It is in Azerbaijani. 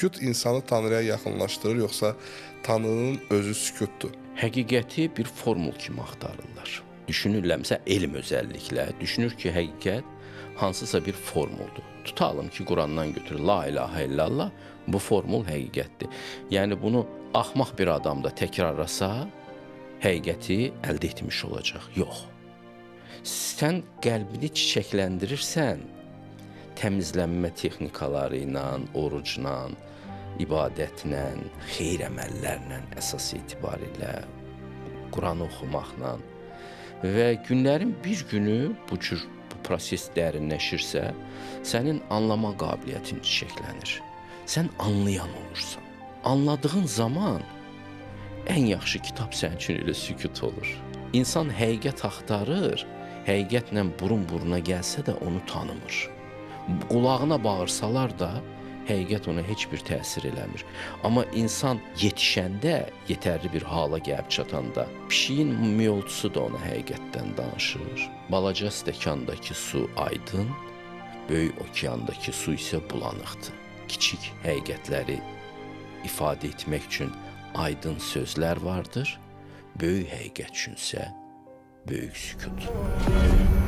Sükut insanı Tanrıya yaxınlaşdırır, yoxsa Tanrının özü sükutdur? Həqiqəti bir formul kimi axtarırlar. Düşünürlərsə elm özəlliklə, düşünür ki, həqiqət hansısa bir formuldur. Tutalım ki, Qurandan götür, la ilahə illallah, bu formul həqiqətdir. Yəni bunu axmaq bir adam da təkrarlasa, həqiqəti əldə etmiş olacaq. Yox. Sən qəlbini çiçəkləndirirsən, təmizlənmə texnikaları ilə, orucla, ibadətlə, xeyir əməllərlə əsas etibarilə, Quranı oxumaqla və günlərin bir günü bu proses dərinləşirsə, sənin anlama qabiliyyətin çiçəklənir. Sən anlayan olursan. Anladığın zaman ən yaxşı kitab sənin üçün elə sükut olur. İnsan həqiqət axtarır, həqiqətlə burun-buruna gəlsə də onu tanımır. Qulağına bağırsalar da həqiqət ona heç bir təsir eləmir. Amma insan yetişəndə, yetərli bir hala gəlib çatanda, pişiyin miyoltusu da ona həqiqətdən danışır. Balaca stəkandakı su aydın, böyük okeandakı su isə bulanıqdır. Kiçik həqiqətləri ifadə etmək üçün aydın sözlər vardır, böyük həqiqət üçünsə böyük sükut.